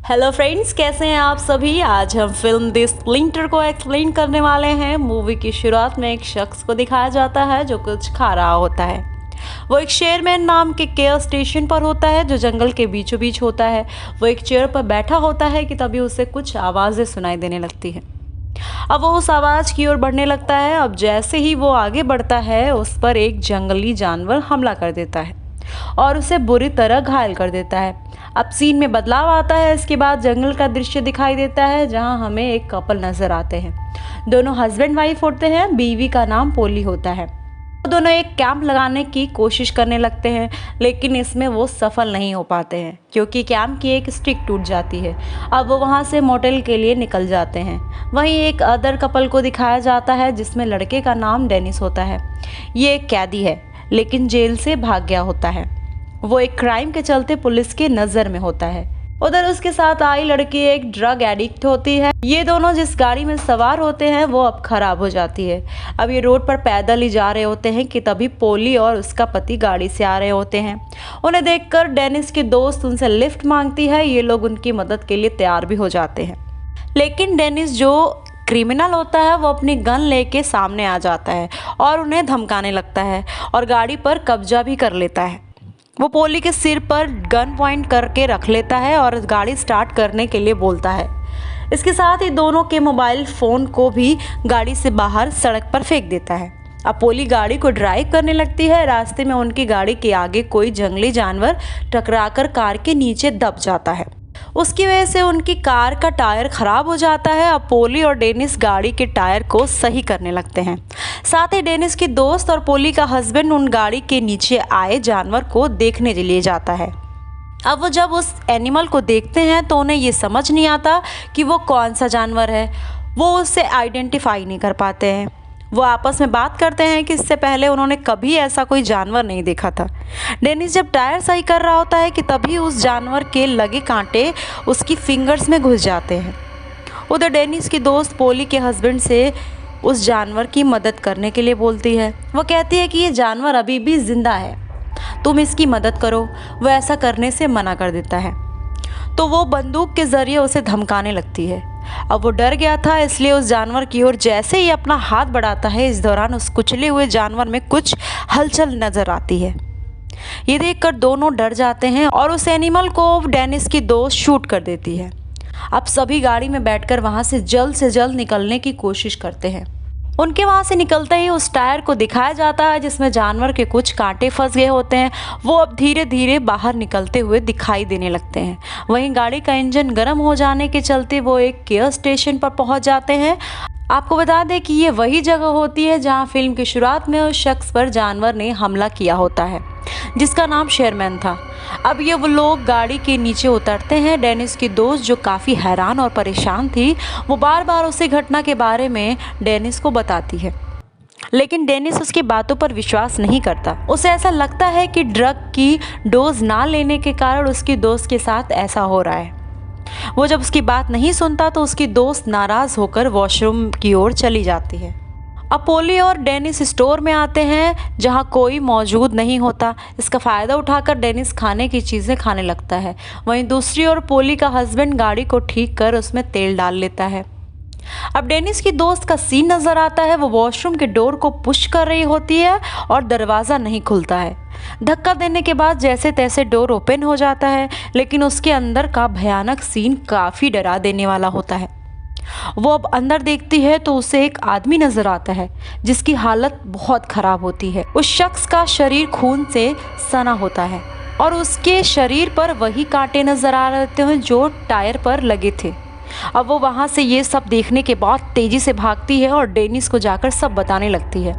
Hello friends, कैसे हैं आप सभी। आज हम फिल्म द स्प्लिंटर को एक्सप्लेन करने वाले हैं। मूवी की शुरुआत में एक शख्स को दिखाया जाता है जो कुछ खा रहा होता है। वो एक शेयरमैन नाम के केयर स्टेशन पर होता है जो जंगल के बीचों बीच होता है। वो एक चेयर पर बैठा होता है कि तभी उसे कुछ आवाज़ें सुनाई देने लगती है। अब वो उस आवाज़ की ओर बढ़ने लगता है। अब जैसे ही वो आगे बढ़ता है उस पर एक जंगली जानवर हमला कर देता है और उसे बुरी तरह घायल कर देता है। अब सीन में बदलाव आता है। इसके बाद जंगल का दृश्य दिखाई देता है जहां हमें एक कपल नजर आते हैं। दोनों हस्बैंड वाइफ होते हैं। बीवी का नाम पोली होता है। दोनों एक कैंप लगाने की कोशिश करने लगते हैं, लेकिन इसमें वो सफल नहीं हो पाते हैं क्योंकि कैंप की एक स्टिक टूट जाती है। अब वो वहाँ से मोटेल के लिए निकल जाते हैं। वहीं एक अदर कपल को दिखाया जाता है जिसमें लड़के का नाम डेनिस होता है। ये एक कैदी है लेकिन जेल से भाग गया होता है। वो एक क्राइम के चलते पुलिस के नज़र में होता है। उधर उसके साथ आई लड़की एक ड्रग एडिक्ट होती है। ये दोनों जिस गाड़ी में सवार होते हैं वो अब खराब हो जाती है। अब ये रोड पर पैदल ही जा रहे होते हैं कि तभी पोली और उसका पति गाड़ी से आ रहे होते हैं। उन्हें देखकर डेनिस की दोस्त उनसे लिफ्ट मांगती है। ये लोग उनकी मदद के लिए तैयार भी हो जाते हैं, लेकिन डेनिस जो क्रिमिनल होता है वो अपनी गन लेके सामने आ जाता है और उन्हें धमकाने लगता है और गाड़ी पर कब्जा भी कर लेता है। वो पोली के सिर पर गन पॉइंट करके रख लेता है और गाड़ी स्टार्ट करने के लिए बोलता है। इसके साथ ही दोनों के मोबाइल फ़ोन को भी गाड़ी से बाहर सड़क पर फेंक देता है। अब पोली गाड़ी को ड्राइव करने लगती है। रास्ते में उनकी गाड़ी के आगे कोई जंगली जानवर टकराकर कार के नीचे दब जाता है। उसकी वजह से उनकी कार का टायर खराब हो जाता है। अब पोली और डेनिस गाड़ी के टायर को सही करने लगते हैं। साथ ही डेनिस की दोस्त और पोली का हस्बैंड उन गाड़ी के नीचे आए जानवर को देखने के लिए जाता है। अब वो जब उस एनिमल को देखते हैं तो उन्हें ये समझ नहीं आता कि वो कौन सा जानवर है। वो उसे आइडेंटिफाई नहीं कर पाते हैं। वो आपस में बात करते हैं कि इससे पहले उन्होंने कभी ऐसा कोई जानवर नहीं देखा था। डेनिस जब टायर सही कर रहा होता है कि तभी उस जानवर के लगे कांटे उसकी फिंगर्स में घुस जाते हैं। उधर डेनिस की दोस्त पोली के हस्बैंड से उस जानवर की मदद करने के लिए बोलती है। वो कहती है कि ये जानवर अभी भी जिंदा है, तुम इसकी मदद करो। वो ऐसा करने से मना कर देता है तो वो बंदूक के ज़रिए उसे धमकाने लगती है। अब वो डर गया था इसलिए उस जानवर की ओर जैसे ही अपना हाथ बढ़ाता है, इस दौरान उस कुचले हुए जानवर में कुछ हलचल नज़र आती है। ये देखकर दोनों डर जाते हैं और उस एनिमल को डेनिस की दोस्त शूट कर देती है। अब सभी गाड़ी में बैठकर वहाँ से जल्द निकलने की कोशिश करते हैं। उनके वहाँ से निकलते ही उस टायर को दिखाया जाता है जिसमें जानवर के कुछ कांटे फंस गए होते हैं। वो अब धीरे धीरे बाहर निकलते हुए दिखाई देने लगते हैं। वहीं गाड़ी का इंजन गर्म हो जाने के चलते वो एक केयर स्टेशन पर पहुँच जाते हैं। आपको बता दें कि ये वही जगह होती है जहाँ फिल्म की शुरुआत में उस शख्स पर जानवर ने हमला किया होता है जिसका नाम शेयरमैन था। अब ये वो लोग गाड़ी के नीचे उतरते हैं। डेनिस की दोस्त जो काफ़ी हैरान और परेशान थी वो बार बार उसी घटना के बारे में डेनिस को बताती है, लेकिन डेनिस उसकी बातों पर विश्वास नहीं करता। उसे ऐसा लगता है कि ड्रग की डोज ना लेने के कारण उसकी दोस्त के साथ ऐसा हो रहा है। वो जब उसकी बात नहीं सुनता तो उसकी दोस्त नाराज़ होकर वॉशरूम की ओर चली जाती है। अब पोली और डेनिस स्टोर में आते हैं जहां कोई मौजूद नहीं होता। इसका फ़ायदा उठाकर डेनिस खाने की चीज़ें खाने लगता है। वहीं दूसरी ओर पोली का हस्बैंड गाड़ी को ठीक कर उसमें तेल डाल लेता है। अब डेनिस की दोस्त का सीन नज़र आता है। वो वॉशरूम के डोर को पुश कर रही होती है और दरवाज़ा नहीं खुलता है। धक्का देने के बाद जैसे तैसे डोर ओपन हो जाता है, लेकिन उसके अंदर का भयानक सीन काफ़ी डरा देने वाला होता है। वो अब अंदर देखती है तो उसे एक आदमी नजर आता है जिसकी हालत बहुत खराब होती है। उस शख्स का शरीर खून से सना होता है और उसके शरीर पर वही कांटे नजर आ रहे हैं जो टायर पर लगे थे। अब वो वहाँ से ये सब देखने के बाद तेजी से भागती है और डेनिस को जाकर सब बताने लगती है,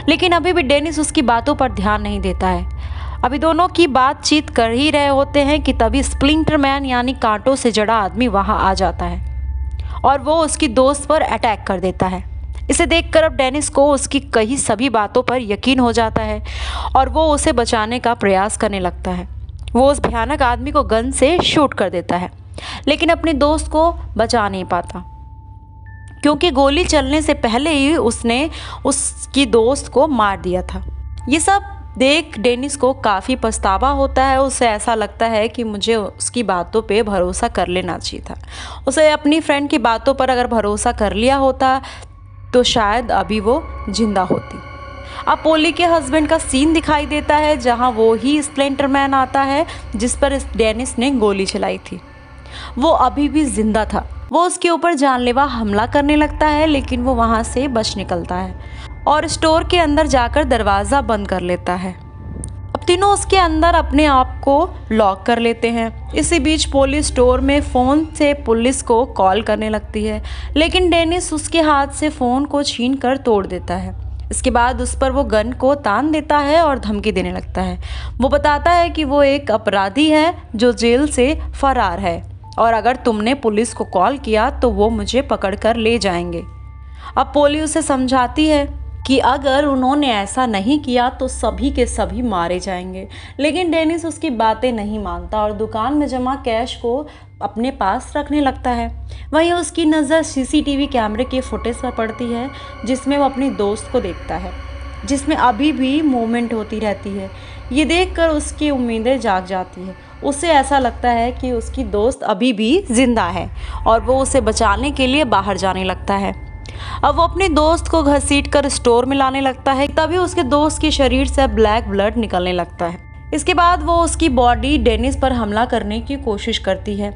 लेकिन अभी भी डेनिस उसकी बातों पर ध्यान नहीं देता है। अभी दोनों की बातचीत कर ही रहे होते हैं कि तभी स्प्लिंटर मैन यानी कांटों से जड़ा आदमी वहाँ आ जाता है और वो उसकी दोस्त पर अटैक कर देता है। इसे देखकर अब डेनिस को उसकी कही सभी बातों पर यकीन हो जाता है और वो उसे बचाने का प्रयास करने लगता है। वो उस भयानक आदमी को गन से शूट कर देता है, लेकिन अपनी दोस्त को बचा नहीं पाता क्योंकि गोली चलने से पहले ही उसने उसकी दोस्त को मार दिया था। ये सब देख डेनिस को काफ़ी पछतावा होता है। उसे ऐसा लगता है कि मुझे उसकी बातों पे भरोसा कर लेना चाहिए था। उसे अपनी फ्रेंड की बातों पर अगर भरोसा कर लिया होता तो शायद अभी वो जिंदा होती। अब पोली के हस्बैंड का सीन दिखाई देता है जहां वो ही स्प्लेंटर मैन आता है जिस पर इस डेनिस ने गोली चलाई थी। वो अभी भी जिंदा था। वो उसके ऊपर जानलेवा हमला करने लगता है, लेकिन वो वहां से बच निकलता है और स्टोर के अंदर जाकर दरवाज़ा बंद कर लेता है। अब तीनों उसके अंदर अपने आप को लॉक कर लेते हैं। इसी बीच पोली स्टोर में फ़ोन से पुलिस को कॉल करने लगती है, लेकिन डेनिस उसके हाथ से फ़ोन को छीन कर तोड़ देता है। इसके बाद उस पर वो गन को तान देता है और धमकी देने लगता है। वो बताता है कि वो एक अपराधी है जो जेल से फरार है और अगर तुमने पुलिस को कॉल किया तो वो मुझे पकड़ कर ले जाएंगे। अब पोली उसे समझाती है कि अगर उन्होंने ऐसा नहीं किया तो सभी के सभी मारे जाएंगे, लेकिन डेनिस उसकी बातें नहीं मानता और दुकान में जमा कैश को अपने पास रखने लगता है। वहीं उसकी नज़र सीसीटीवी कैमरे के फुटेज पर पड़ती है जिसमें वो अपनी दोस्त को देखता है, जिसमें अभी भी मूवमेंट होती रहती है। ये देखकर उसकी उम्मीदें जाग जाती है। उसे ऐसा लगता है कि उसकी दोस्त अभी भी जिंदा है और वो उसे बचाने के लिए बाहर जाने लगता है। अब वो अपने दोस्त को घसीटकर स्टोर में लाने लगता है, तभी उसके दोस्त के शरीर से ब्लैक ब्लड निकलने लगता है। इसके बाद वो उसकी बॉडी डेनिस पर हमला करने की कोशिश करती है।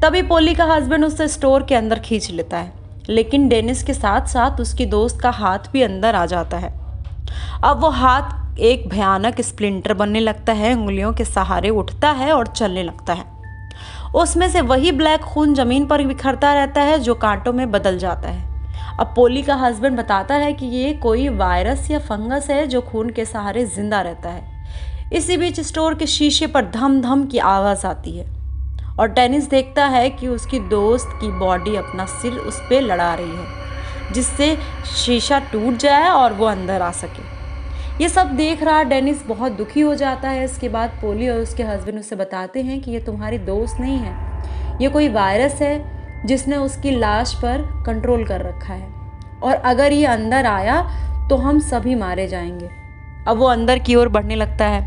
तभी पोली का हस्बैंड उसे स्टोर के अंदर खींच लेता है, लेकिन डेनिस के साथ साथ उसकी दोस्त का हाथ भी अंदर आ जाता है। अब वो हाथ एक भयानक स्प्लिंटर बनने लगता है, उंगलियों के सहारे उठता है और चलने लगता है। उसमें से वही ब्लैक खून जमीन पर बिखरता रहता है जो कांटों में बदल जाता है। अब पोली का हस्बैंड बताता है कि ये कोई वायरस या फंगस है जो खून के सहारे जिंदा रहता है। इसी बीच स्टोर के शीशे पर धम धम की आवाज़ आती है और डेनिस देखता है कि उसकी दोस्त की बॉडी अपना सिर उस पर लड़ा रही है, जिससे शीशा टूट जाए और वो अंदर आ सके। ये सब देख रहा डेनिस बहुत दुखी हो जाता है। इसके बाद पोली और उसके हस्बैंड उसे बताते हैं कि ये तुम्हारी दोस्त नहीं है, ये कोई वायरस है जिसने उसकी लाश पर कंट्रोल कर रखा है और अगर ये अंदर आया तो हम सभी मारे जाएंगे। अब वो अंदर की ओर बढ़ने लगता है।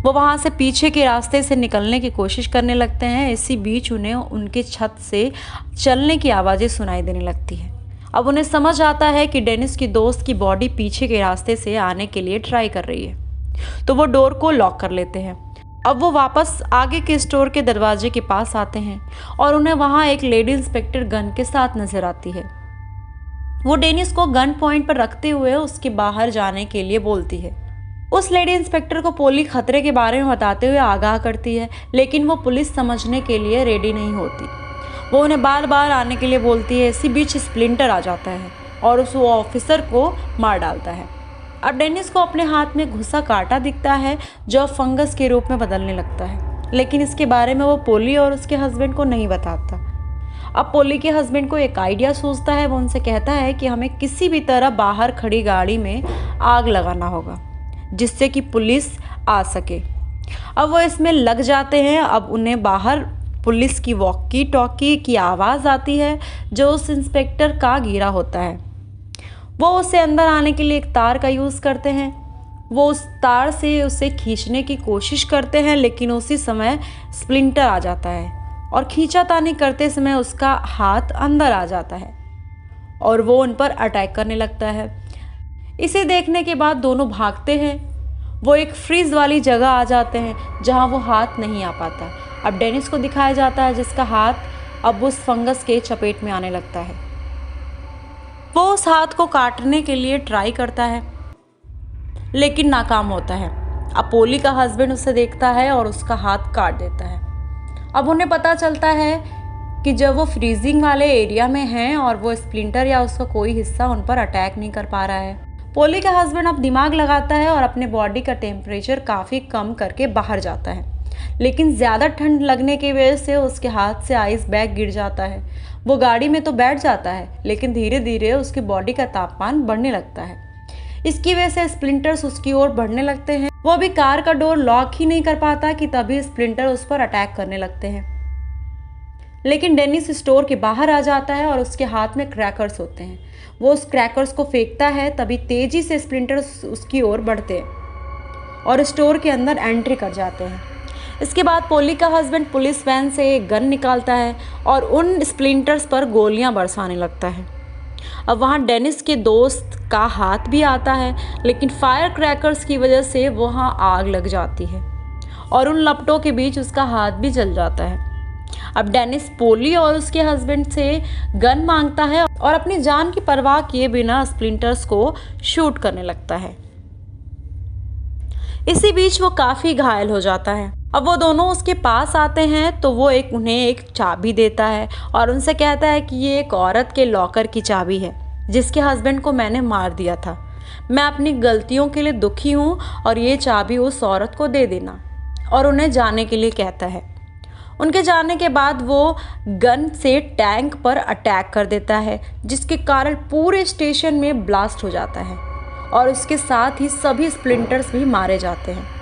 वो वहाँ से पीछे के रास्ते से निकलने की कोशिश करने लगते हैं। इसी बीच उन्हें उनके छत से चलने की आवाज़ें सुनाई देने लगती है। अब उन्हें समझ आता है कि डेनिस की दोस्त की बॉडी पीछे के रास्ते से आने के लिए ट्राई कर रही है, तो वो डोर को लॉक कर लेते हैं। अब वो वापस आगे के स्टोर के दरवाजे के पास आते हैं और उन्हें वहाँ एक लेडी इंस्पेक्टर गन के साथ नजर आती है। वो डेनिस को गन पॉइंट पर रखते हुए उसके बाहर जाने के लिए बोलती है। उस लेडी इंस्पेक्टर को पोली खतरे के बारे में बताते हुए आगाह करती है, लेकिन वो पुलिस समझने के लिए रेडी नहीं होती। वो उन्हें बार बार आने के लिए बोलती है। इसी बीच स्प्लिंटर आ जाता है और उस ऑफिसर को मार डालता है। अब डेनिस को अपने हाथ में घुसा कांटा दिखता है जो फंगस के रूप में बदलने लगता है, लेकिन इसके बारे में वो पोली और उसके हस्बैंड को नहीं बताता। अब पोली के हस्बैंड को एक आइडिया सूझता है। वो उनसे कहता है कि हमें किसी भी तरह बाहर खड़ी गाड़ी में आग लगाना होगा जिससे कि पुलिस आ सके। अब वो इसमें लग जाते हैं। अब उन्हें बाहर पुलिस की वॉकी टॉकी की आवाज़ आती है जो उस इंस्पेक्टर का घेरा होता है। वो उसे अंदर आने के लिए एक तार का यूज़ करते हैं। वो उस तार से उसे खींचने की कोशिश करते हैं, लेकिन उसी समय स्प्लिंटर आ जाता है और खींचातानी करते समय उसका हाथ अंदर आ जाता है और वो उन पर अटैक करने लगता है। इसे देखने के बाद दोनों भागते हैं। वो एक फ्रीज वाली जगह आ जाते हैं जहां वो हाथ नहीं आ पाता। अब डेनिस को दिखाया जाता है जिसका हाथ अब उस फंगस के चपेट में आने लगता है। वो उस हाथ को काटने के लिए ट्राई करता है लेकिन नाकाम होता है। अब पोली का हस्बैंड उसे देखता है और उसका हाथ काट देता है। अब उन्हें पता चलता है कि जब वो फ्रीजिंग वाले एरिया में हैं और वो स्प्लिंटर या उसका कोई हिस्सा उन पर अटैक नहीं कर पा रहा है। पोली का हस्बैंड अब दिमाग लगाता है और अपने बॉडी का टेम्परेचर काफ़ी कम करके बाहर जाता है, लेकिन ज़्यादा ठंड लगने की वजह से उसके हाथ से आइस बैग गिर जाता है। वो गाड़ी में तो बैठ जाता है, लेकिन धीरे धीरे उसकी बॉडी का तापमान बढ़ने लगता है। इसकी वजह से स्प्लिंटर्स उसकी ओर बढ़ने लगते हैं। वो अभी कार का डोर लॉक ही नहीं कर पाता कि तभी स्प्लिंटर उस पर अटैक करने लगते हैं, लेकिन डेनिस स्टोर के बाहर आ जाता है और उसके हाथ में क्रैकर्स होते हैं। वो उस क्रैकर्स को फेंकता है, तभी तेजी से स्प्लिंटर्स उसकी ओर बढ़ते हैं। और स्टोर के अंदर एंट्री कर जाते हैं। इसके बाद पोली का हस्बैंड पुलिस वैन से एक गन निकालता है और उन स्प्लिंटर्स पर गोलियां बरसाने लगता है। अब वहाँ डेनिस के दोस्त का हाथ भी आता है, लेकिन फायर क्रैकर्स की वजह से वहाँ आग लग जाती है और उन लपटों के बीच उसका हाथ भी जल जाता है। अब डेनिस पोली और उसके हस्बैंड से गन मांगता है और अपनी जान की परवाह किए बिना स्प्लिंटर्स को शूट करने लगता है। इसी बीच वो काफ़ी घायल हो जाता है। अब वो दोनों उसके पास आते हैं तो वो उन्हें एक चाबी देता है और उनसे कहता है कि ये एक औरत के लॉकर की चाबी है जिसके हस्बैंड को मैंने मार दिया था। मैं अपनी गलतियों के लिए दुखी हूँ और ये चाबी उस औरत को दे देना, और उन्हें जाने के लिए कहता है। उनके जाने के बाद वो गन से टैंक पर अटैक कर देता है, जिसके कारण पूरे स्टेशन में ब्लास्ट हो जाता है और उसके साथ ही सभी स्प्लिंटर्स भी मारे जाते हैं।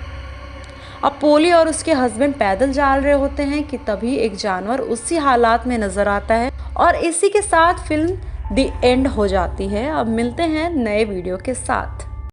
अब पोली और उसके हस्बैंड पैदल जा रहे होते हैं कि तभी एक जानवर उसी हालात में नज़र आता है और इसी के साथ फिल्म द एंड हो जाती है। अब मिलते हैं नए वीडियो के साथ।